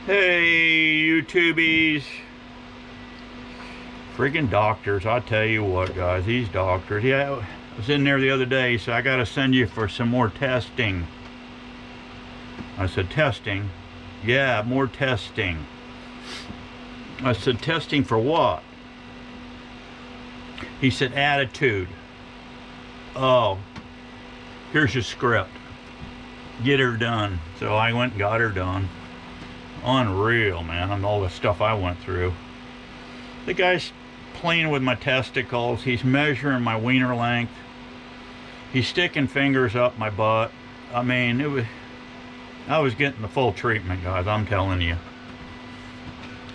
Hey, YouTubies. Freaking doctors, I'll tell you what, guys, these doctors. Yeah, I was in there the other day, so I got to send you for some more testing. I said, testing? Yeah, more testing. I said, testing for what? He said, attitude. Oh, here's your script. Get her done. So I went and got her done. Unreal, man, on all the stuff I went through. The guy's playing with my testicles. He's measuring my wiener length. He's sticking fingers up my butt. I mean, I was getting the full treatment, guys, I'm telling you.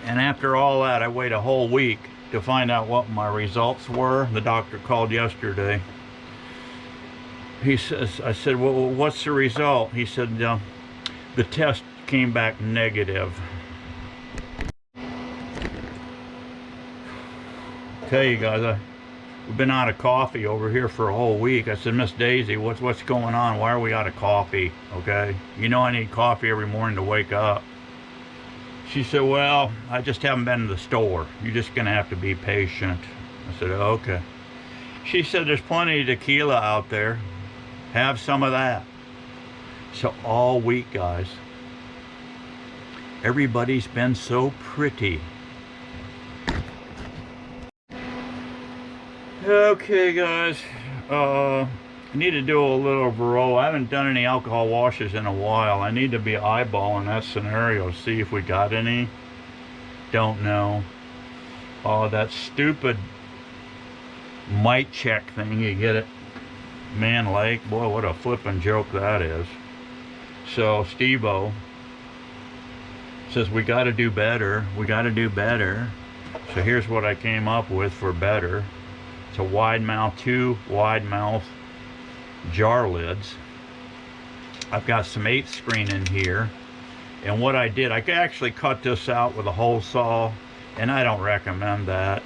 And after all that, I waited a whole week to find out what my results were. The doctor called yesterday. He says, I said, well, what's the result? He said, the test came back negative. Tell you guys, we've been out of coffee over here for a whole week. I said, Miss Daisy, what's going on? Why are we out of coffee? Okay, you know I need coffee every morning to wake up. She said, well, I just haven't been to the store. You're just gonna have to be patient. I said, okay. She said, there's plenty of tequila out there. Have some of that. So all week, guys, everybody's been so pretty. Okay, guys, I need to do a little Varroa. I haven't done any alcohol washes in a while. I need to be eyeballing that scenario, see if we got any. Don't know. Oh, that stupid mite check thing, you get it? Man Lake, boy, what a flippin' joke that is. So Steve-O says we got to do better. We got to do better. So here's what I came up with for better. It's a wide mouth, 2 wide mouth jar lids. I've got some 8th screen in here. And what I did, I actually cut this out with a hole saw, and I don't recommend that.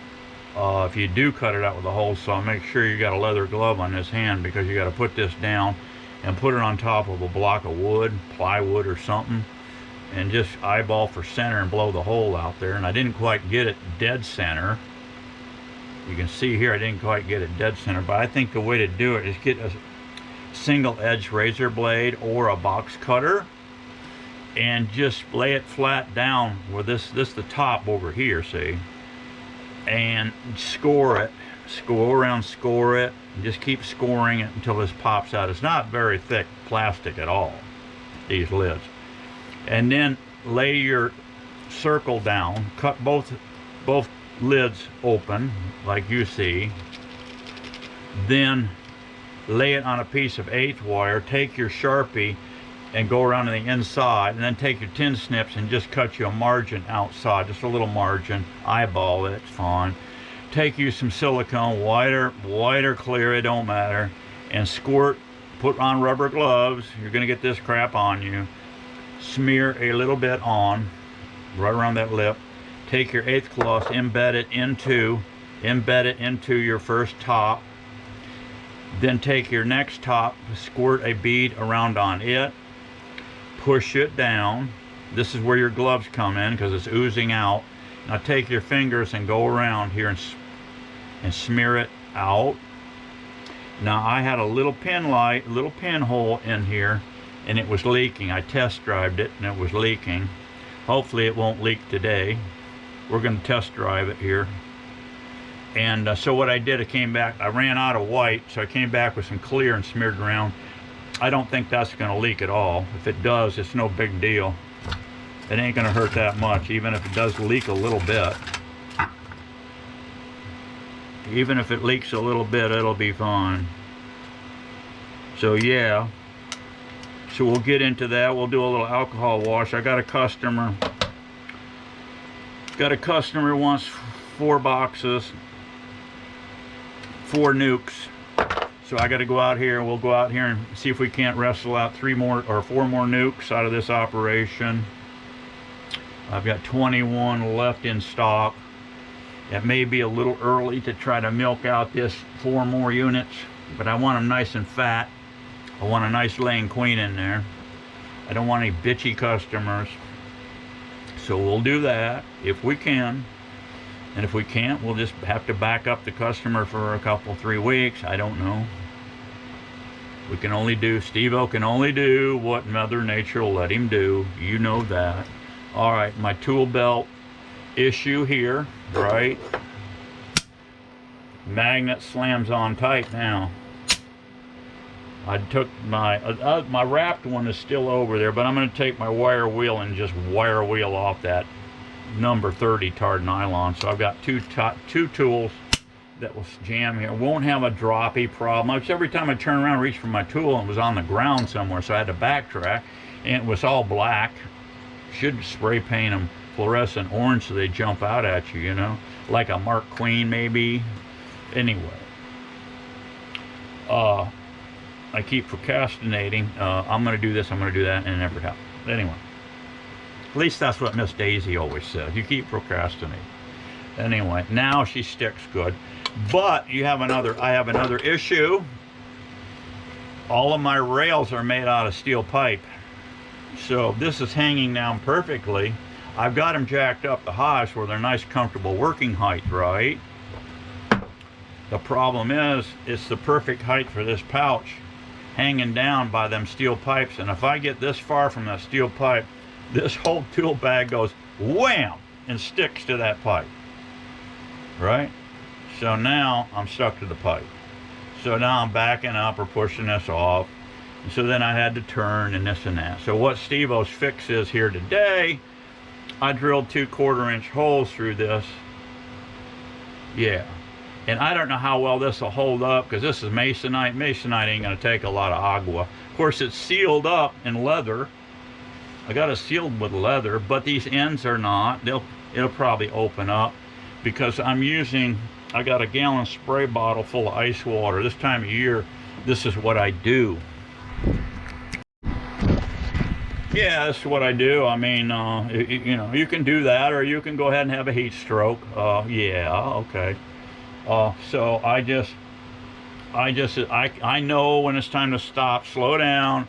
If you do cut it out with a hole saw, make sure you got a leather glove on this hand, because you got to put this down and put it on top of a block of wood, plywood or something, and just eyeball for center and blow the hole out there. And I didn't quite get it dead center. You can see here I didn't quite get it dead center, but I think the way to do it is get a single edge razor blade or a box cutter and just lay it flat down with this the top over here, see, and score it, go around, score it, and just keep scoring it until this pops out. It's not very thick plastic at all, these lids. And then lay your circle down, cut both lids open like you see, then lay it on a piece of 8th wire, take your Sharpie and go around to the inside, and then take your tin snips and just cut you a margin outside, just a little margin, eyeball it, it's fine. Take you some silicone, white or clear, it don't matter, and squirt, put on rubber gloves, you're gonna get this crap on you, smear a little bit on, right around that lip. Take your 8th cloth, embed it into your first top. Then take your next top, squirt a bead around on it, push it down. This is where your gloves come in because it's oozing out. Now take your fingers and go around here and smear it out. Now I had a little pinhole in here, and it was leaking. I test drive it and it was leaking. Hopefully it won't leak today. We're going to test drive it here. And so what I did, I came back, I ran out of white, so I came back with some clear and smeared around. I don't think that's going to leak at all. If it does, it's no big deal. It ain't going to hurt that much, even if it does leak a little bit. Even if it leaks a little bit, it'll be fine. So yeah, so we'll get into that. We'll do a little alcohol wash. I got a customer. Wants 4 boxes, 4 nukes. So I got to go out here. We'll go out here and see if we can't wrestle out 4 more nukes out of this operation. I've got 21 left in stock. It may be a little early to try to milk out this 4 more units, but I want them nice and fat. I want a nice laying queen in there. I don't want any bitchy customers. So we'll do that if we can. And if we can't, we'll just have to back up the customer for a couple, 3 weeks. I don't know. We can only do, Steve-O can only do what Mother Nature will let him do. You know that. All right, my tool belt issue here, right? Magnet slams on tight now. I took my wrapped one is still over there, but I'm going to take my wire wheel and just wire wheel off that number 30 tarred nylon. So I've got two tools that will jam here. Won't have a droppy problem. Every time I turn around, reach for my tool, and it was on the ground somewhere, so I had to backtrack, and it was all black. Should spray paint them fluorescent orange so they jump out at you, you know, like a Mark Queen maybe. Anyway, I keep procrastinating. I'm going to do this, I'm going to do that, and it never happens. Anyway, at least that's what Miss Daisy always says. You keep procrastinating. Anyway, now she sticks good. But I have another issue. All of my rails are made out of steel pipe. So this is hanging down perfectly. I've got them jacked up the highs where they're nice, comfortable working height, right? The problem is, it's the perfect height for this pouch, hanging down by them steel pipes. And if I get this far from that steel pipe, this whole tool bag goes wham and sticks to that pipe, right? So now I'm stuck to the pipe. So now I'm backing up or pushing this off. And so then I had to turn and this and that. So what Steve-O's fix is here today, I drilled 2 1/4-inch holes through this. Yeah. And I don't know how well this will hold up because this is masonite. Masonite ain't going to take a lot of agua. Of course, it's sealed up in leather. I got it sealed with leather, but these ends are not. It'll probably open up because I got a gallon spray bottle full of ice water. This time of year, this is what I do. Yeah, that's what I do. I mean, you know, you can do that, or you can go ahead and have a heat stroke. Yeah, okay. So I know when it's time to stop, slow down,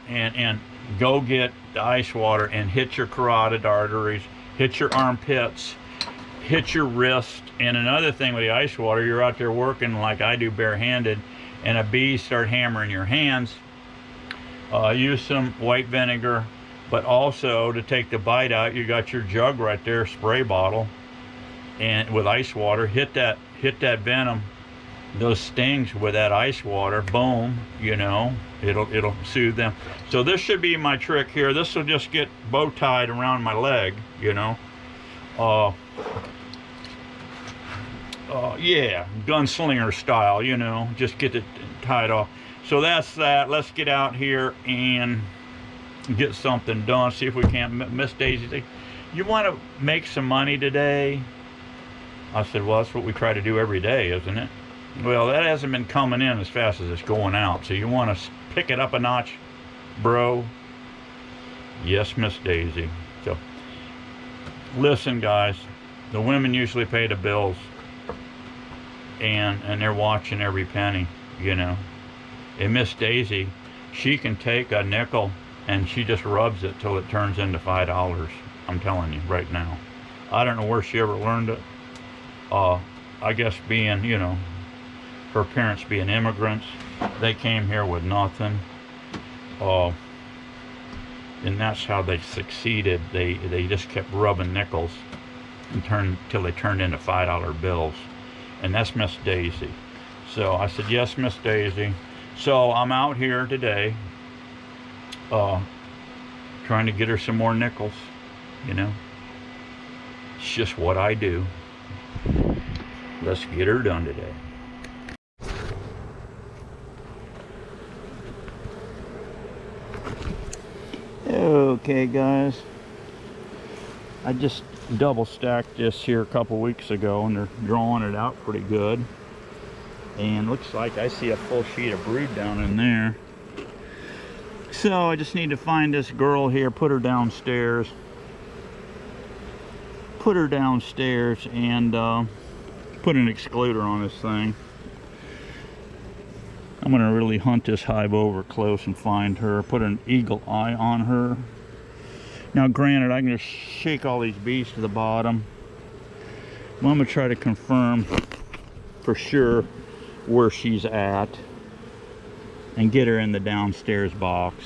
and go get the ice water and hit your carotid arteries, hit your armpits, hit your wrist. And another thing with the ice water, you're out there working like I do barehanded, and a bee start hammering your hands. Use some white vinegar, but also to take the bite out, you got your jug right there, spray bottle, and with ice water, hit that venom, those stings with that ice water, boom, you know, it'll soothe them. So this should be my trick here. This will just get bow tied around my leg, you know. Yeah, gunslinger style, you know, just get it tied off. So that's that. Let's get out here and get something done. See if we can't. Miss Daisy, you want to make some money today? I said, well, that's what we try to do every day, isn't it? Well, that hasn't been coming in as fast as it's going out. So you want to pick it up a notch, bro? Yes, Miss Daisy. So listen, guys, the women usually pay the bills, and they're watching every penny, you know. And Miss Daisy, she can take a nickel and she just rubs it till it turns into $5. I'm telling you right now. I don't know where she ever learned it. I guess being, you know, her parents being immigrants, they came here with nothing. And that's how they succeeded. They just kept rubbing nickels and till they turned into $5 bills. And that's Miss Daisy. So I said, yes, Miss Daisy. So I'm out here today trying to get her some more nickels, you know. It's just what I do. Let's get her done today. Okay, guys. I just double stacked this here a couple weeks ago, and they're drawing it out pretty good. And looks like I see a full sheet of brood down in there. So I just need to find this girl here, put her downstairs, and put an excluder on this thing. I'm gonna really hunt this hive over close and find her, put an eagle eye on her, Now granted, I can just shake all these bees to the bottom. Well, I'm gonna try to confirm for sure where she's at and get her in the downstairs box.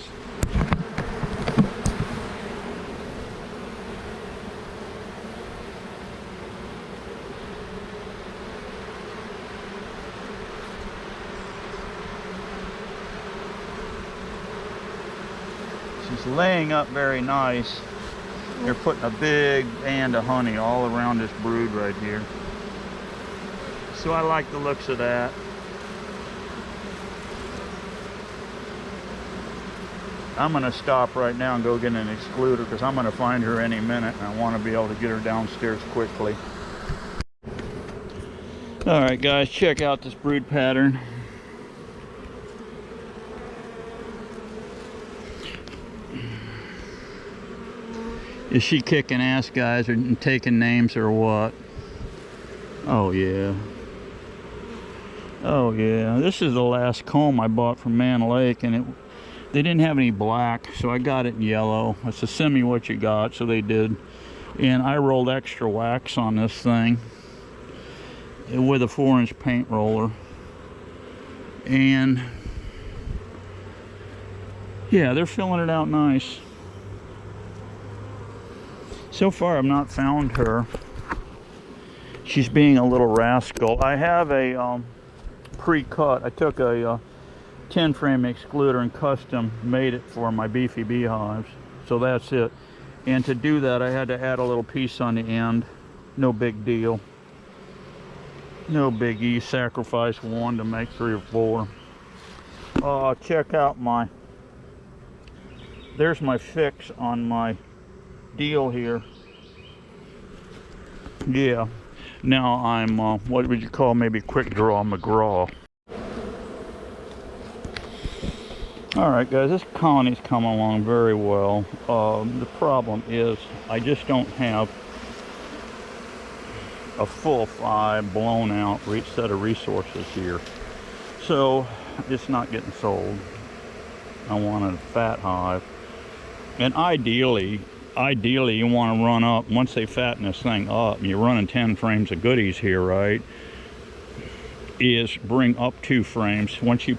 She's laying up very nice. They're putting a big band of honey all around this brood right here. So I like the looks of that. I'm gonna stop right now and go get an excluder because I'm gonna find her any minute and I want to be able to get her downstairs quickly. All right guys, check out this brood pattern. Is she kicking ass, guys, or taking names or what? Oh yeah. Oh yeah. This is the last comb I bought from Man Lake, and they didn't have any black, so I got it in yellow. It's a semi what you got, so they did. And I rolled extra wax on this thing with a 4-inch paint roller. And yeah, they're filling it out nice. So far I've not found her. She's being a little rascal. I have a pre-cut. I took a 10 frame excluder and custom made it for my beefy beehives. So that's it. And to do that I had to add a little piece on the end. No big deal. No biggie. Sacrifice one to make 3 or 4. Check out there's my fix on my deal here. Yeah, now I'm what would you call maybe quick draw McGraw. All right guys, this colony's coming along very well. The problem is I just don't have a full 5 blown out set of resources here, so it's not getting sold. I wanted a fat hive, and ideally you want to run up, once they fatten this thing up, and you're running 10 frames of goodies here, right, is bring up 2 frames. Once you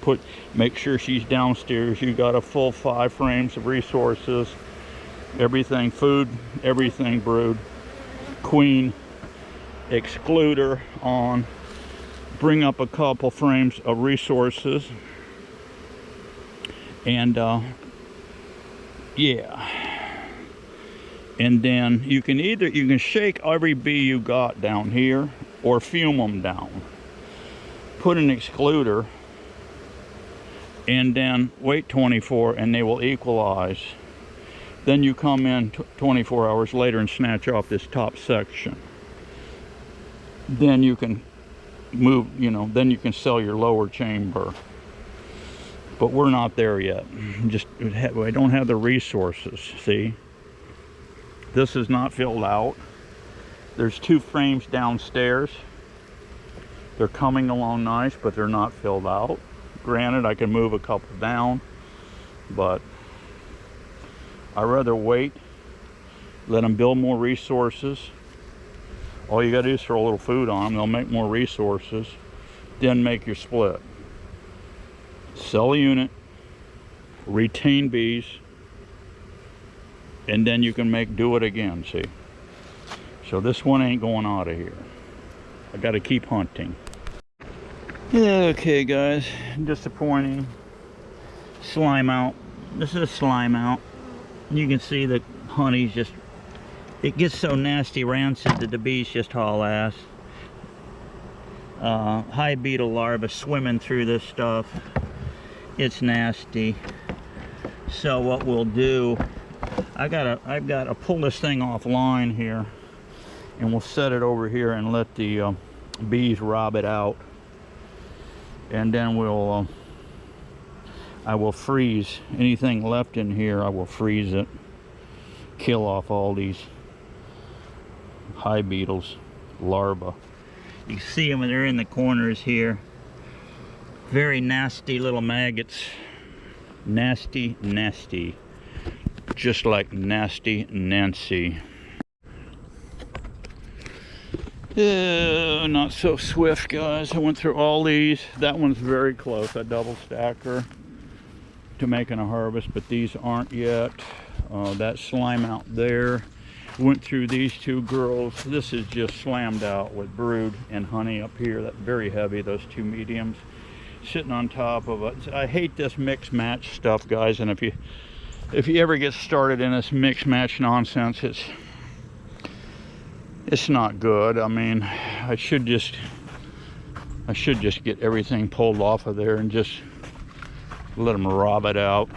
make sure she's downstairs, you got a full 5 frames of resources, everything food, everything brood, queen, excluder on, bring up a couple frames of resources, and yeah. And then you can shake every bee you got down here or fume them down. Put an excluder and then wait 24 and they will equalize. Then you come in 24 hours later and snatch off this top section. Then you can move, then you can sell your lower chamber. But we're not there yet. I don't have the resources, see? This is not filled out. There's 2 frames downstairs. They're coming along nice, but they're not filled out. Granted, I can move a couple down, but I'd rather wait, let them build more resources. All you gotta do is throw a little food on them, they'll make more resources, then make your split. Sell a unit, retain bees, and then you can do it again, see? So this one ain't going out of here. I gotta keep hunting. Okay guys, disappointing. Slime out. This is a slime out. You can see the honey's just, it gets so nasty rancid that the bees just haul ass. High beetle larvae swimming through this stuff. It's nasty. So what we'll do, I've got to pull this thing offline here, and we'll set it over here and let the bees rob it out, and then I will freeze anything left in here. I will freeze it, kill off all these high beetles larvae. You can see them, they're in the corners here. Very nasty little maggots. Nasty. just like Nasty Nancy. Not so swift, guys. I went through all these. That one's very close, a double stacker to making a harvest, but these aren't yet. That slime out there. Went through these two girls. This is just slammed out with brood and honey up here. That's very heavy, those two mediums. Sitting on top of it. I hate this mix match stuff, guys, and if you ever get started in this mix match nonsense, it's not good. I mean, I should just get everything pulled off of there and just let them rob it out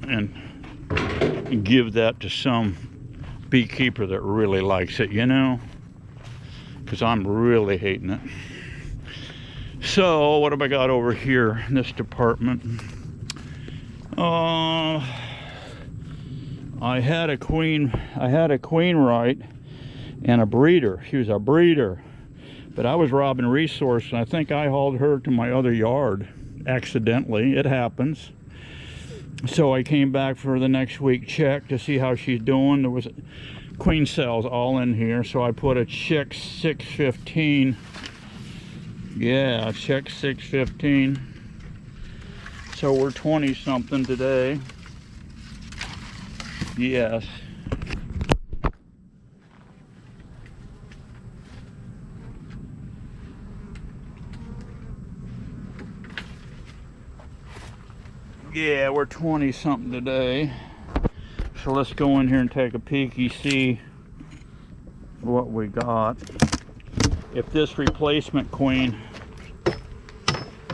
and give that to some beekeeper that really likes it, you know, because I'm really hating it. So what have I got over here in this department? I had a queen right and a breeder. She was a breeder, but I was robbing resource, and I think I hauled her to my other yard accidentally. It happens. So I came back for the next week check to see how she's doing. There was queen cells all in here, so I put a check 615. Yeah, check 615. So we're 20 something today. Yes. Yeah, we're 20 something today. So let's go in here and take a peeky, see what we got. If this replacement queen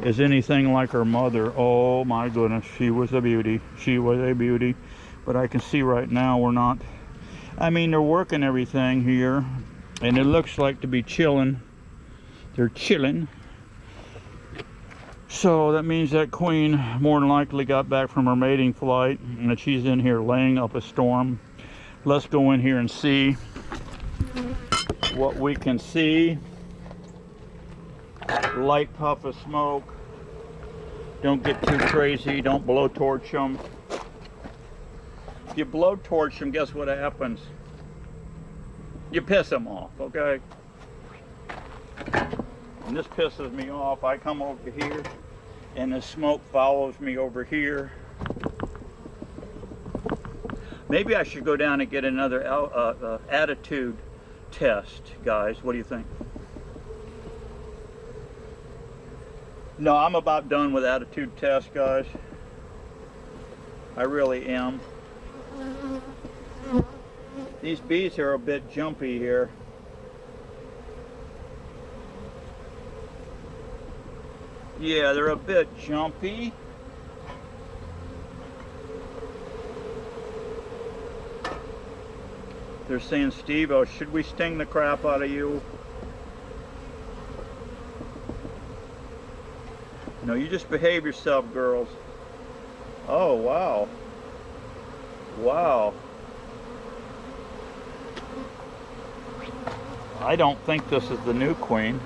is anything like her mother, oh my goodness, she was a beauty. She was a beauty. But I can see right now we're not, I mean, they're working everything here, and it looks like to be chilling. They're chilling. So that means that queen more than likely got back from her mating flight, and that she's in here laying up a storm. Let's go in here and see what we can see. Light puff of smoke. Don't get too crazy. Don't blow torch them. If you blow torch them, guess what happens? You piss them off, okay? And this pisses me off. I come over here and the smoke follows me over here. Maybe I should go down and get another attitude test, guys. What do you think? No, I'm about done with attitude test, guys. I really am. These bees are a bit jumpy here. Yeah, they're a bit jumpy. They're saying, Steve-o, should we sting the crap out of you? No, you just behave yourself, girls. Oh, wow. Wow. I don't think this is the new queen,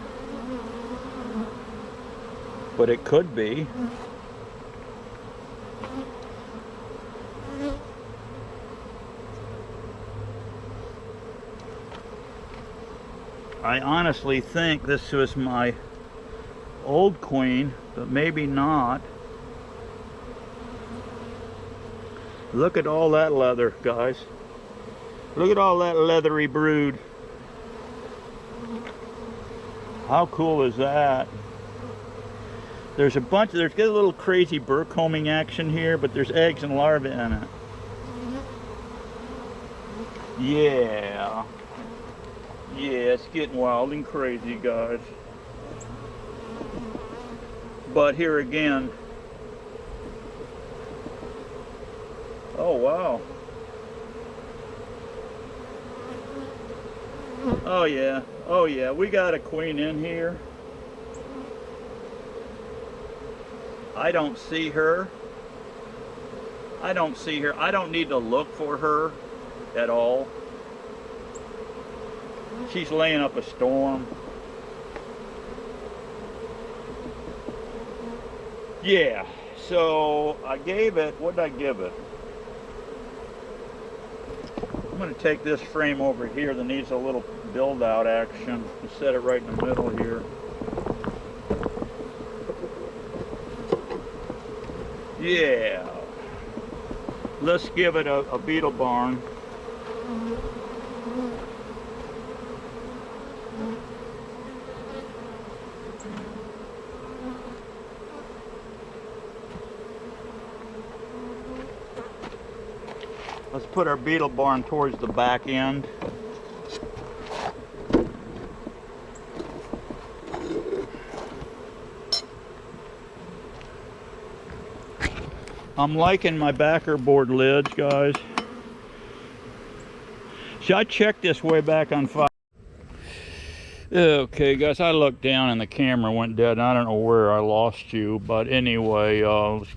but it could be. I honestly think this was my old queen, but maybe not. Look at all that leather, guys. Look at all that leathery brood. How cool is that? There's a bunch, there's got a little crazy burr combing action here, but there's eggs and larvae in it. Yeah. Yeah, it's getting wild and crazy, guys. But here again. Oh, wow. Oh, yeah. Oh, yeah. We got a queen in here. I don't see her. I don't see her. I don't need to look for her at all. She's laying up a storm. Yeah, so I gave it, what did I give it? going to take this frame over here that needs a little build out action and set it right in the middle here. Yeah. Let's give it a beetle barn. Let's put our beetle barn towards the back end. I'm liking my backer board lids, guys. See, I checked this way back on 5. Okay, guys, I looked down and the camera went dead. I don't know where I lost you, but anyway,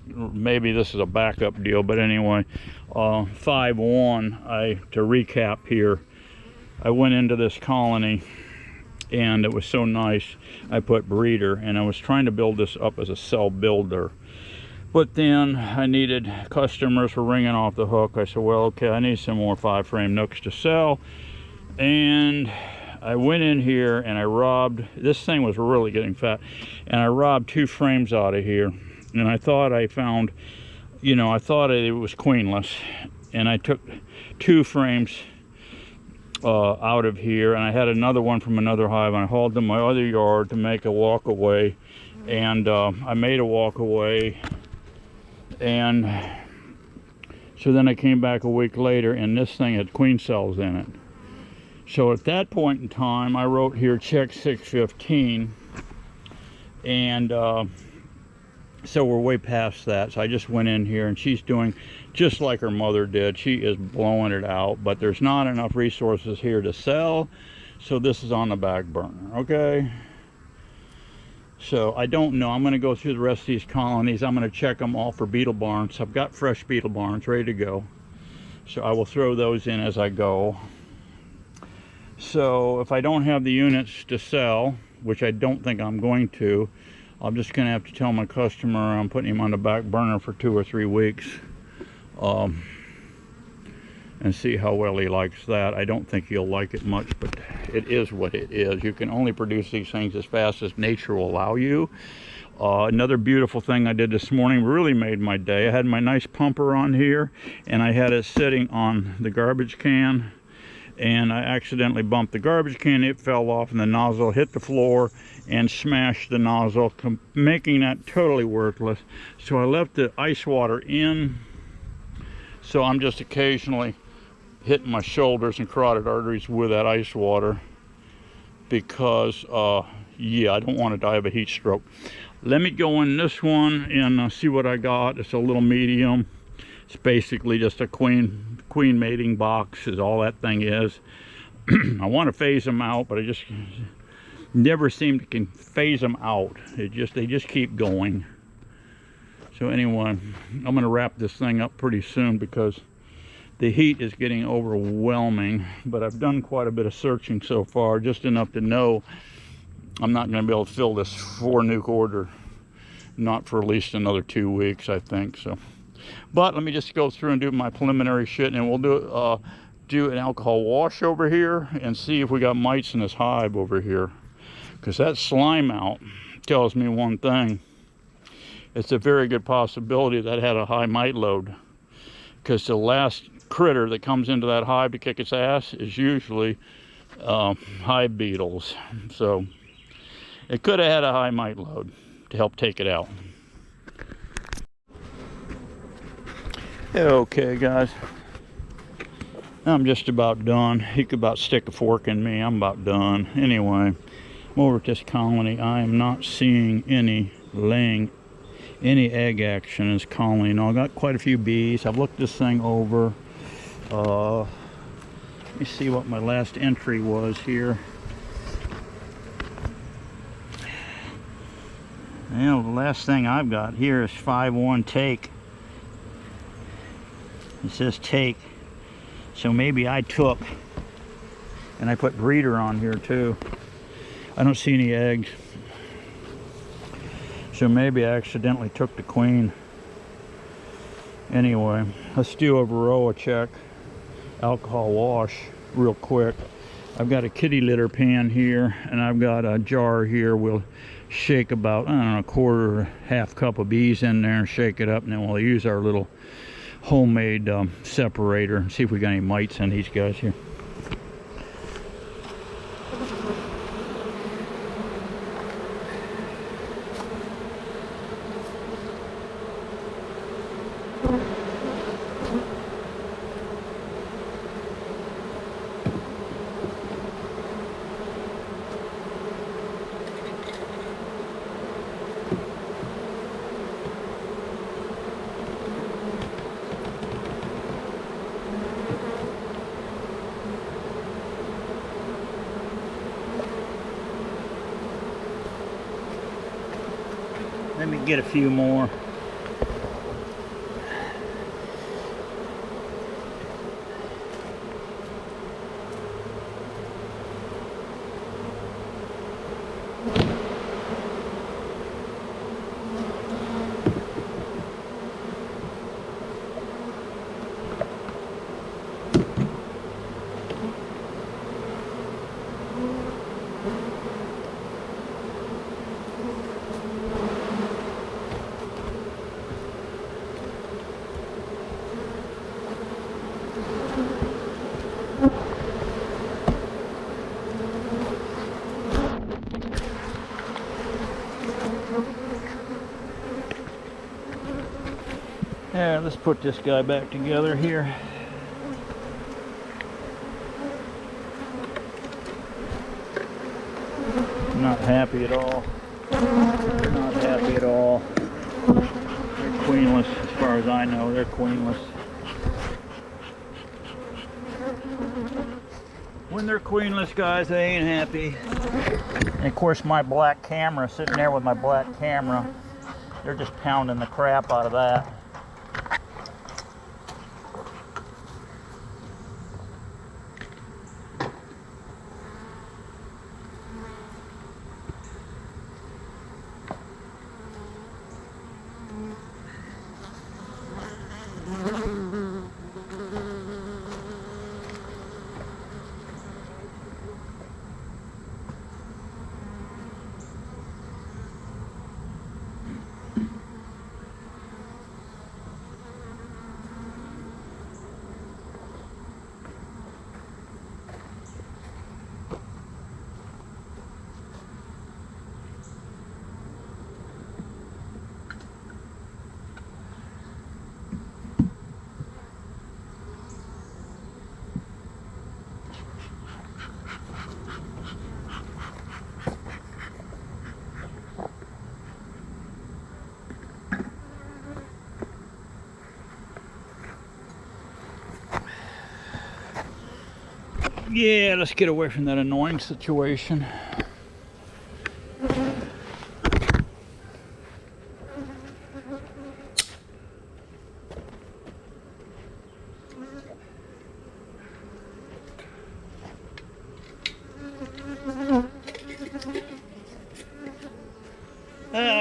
maybe this is a backup deal, but anyway, 5-1, to recap here, I went into this colony and it was so nice. I put breeder and I was trying to build this up as a cell builder. But then I needed customers were ringing off the hook. I said, well, okay, I need some more 5-frame nooks to sell. And I went in here and I robbed, this thing was really getting fat, and I robbed 2 frames out of here. And I thought I found, you know, I thought it was queenless. And I took 2 frames out of here, and I had another one from another hive, and I hauled to my other yard to make a walk away. And I made a walk away. And so then I came back a week later and this thing had queen cells in it. So at that point in time I wrote here check 615, and so we're way past that. So I just went in here and she's doing just like her mother did. She is blowing it out, but there's not enough resources here to sell, so this is on the back burner. Okay, so I don't know. I'm going to go through the rest of these colonies. I'm going to check them all for beetle barns. I've got fresh beetle barns ready to go, so I will throw those in as I go. So if I don't have the units to sell, which I don't think I'm going to, I'm just going to have to tell my customer I'm putting him on the back burner for 2 or 3 weeks, and see how well he likes that. I don't think he'll like it much, but it is what it is. You can only produce these things as fast as nature will allow you. Another beautiful thing I did this morning really made my day. I had my nice pumper on here, and I had it sitting on the garbage can, and I accidentally bumped the garbage can. It fell off and the nozzle hit the floor and smashed the nozzle, making that totally worthless. So I left the ice water in, so I'm just occasionally hitting my shoulders and carotid arteries with that ice water, because yeah, I don't want to die of a heat stroke. Let me go in this one and see what I got. It's a little medium. It's basically just a queen mating box is all that thing is. I want to phase them out, but I just never seem to can phase them out. They just keep going. So anyway, I'm going to wrap this thing up pretty soon because the heat is getting overwhelming. But I've done quite a bit of searching so far, just enough to know I'm not going to be able to fill this 4 nuke order, not for at least another 2 weeks, I think. So, but let me just go through and do my preliminary shit, and we'll do an alcohol wash over here and see if we got mites in this hive over here, because that slime out tells me one thing. It's a very good possibility that had a high mite load, because the last critter that comes into that hive to kick its ass is usually hive beetles. So it could have had a high mite load to help take it out. Okay, guys, I'm just about done. You could about stick a fork in me. I'm about done. Anyway, I'm over at this colony. I am not seeing any egg action in this colony. Now, I got quite a few bees. I've looked this thing over. Let me see what my last entry was here. Well, the last thing I've got here is 5-1 take. It says take. So maybe I took, and I put breeder on here too. I don't see any eggs. So maybe I accidentally took the queen. Anyway, let's do a Varroa check. alcohol wash real quick. I've got a kitty litter pan here, and I've got a jar here. We'll shake about, I don't know, a quarter or half cup of bees in there and shake it up, and then we'll use our little homemade separator and see if we got any mites in these guys here. Let me get a few more. Yeah, let's put this guy back together here. Not happy at all. They're not happy at all. They're queenless, as far as I know. They're queenless. When they're queenless, guys, they ain't happy. And of course, my black camera, sitting there with my black camera, they're just pounding the crap out of that. Yeah, let's get away from that annoying situation.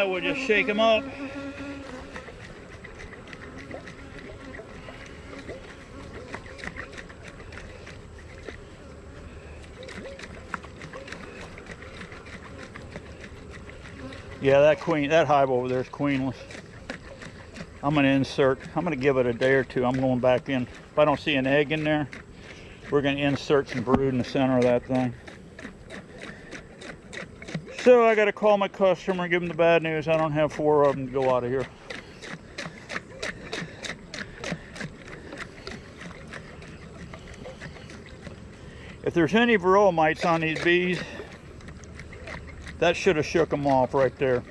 We'll just shake them up. Yeah, that hive over there is queenless. I'm gonna give it a day or two. I'm going back in. If I don't see an egg in there, we're gonna insert some brood in the center of that thing. So I gotta call my customer and give him the bad news. I don't have 4 of them to go out of here. If there's any Varroa mites on these bees, that should have shook them off right there.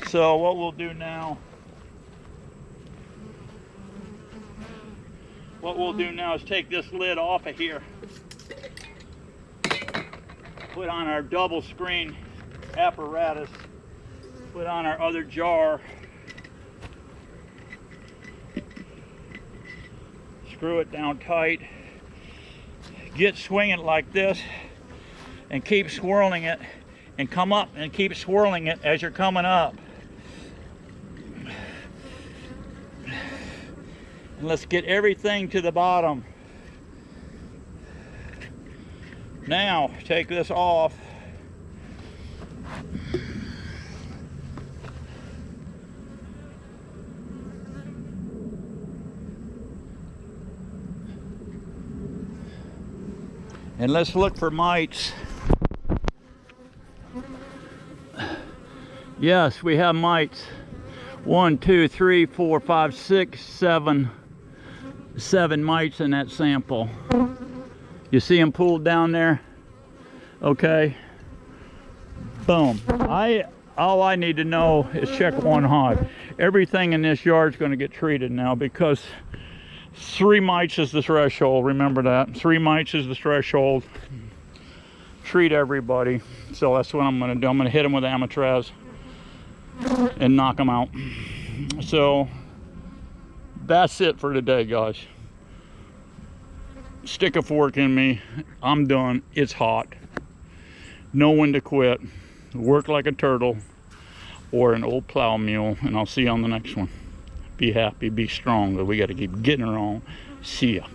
So what we'll do now, is take this lid off of here, put on our double screen apparatus, put on our other jar, screw it down tight, get swinging like this, and keep swirling it, and come up and keep swirling it as you're coming up. And let's get everything to the bottom. Now, take this off. And let's look for mites. Yes, we have mites. 1, 2, 3, 4, 5, 6, 7. 7 mites in that sample. You see them pooled down there? Okay. Boom. All I need to know is check one hive. Everything in this yard is going to get treated now because 3 mites is the threshold. Remember that. 3 mites is the threshold. Treat everybody. So that's what I'm going to do. I'm going to hit them with Amatraz and knock them out. So that's it for today, guys. Stick a fork in me. I'm done. It's hot. Know when to quit. Work like a turtle or an old plow mule, and I'll see you on the next one. Be happy, be strong, but we got to keep getting her on. See ya.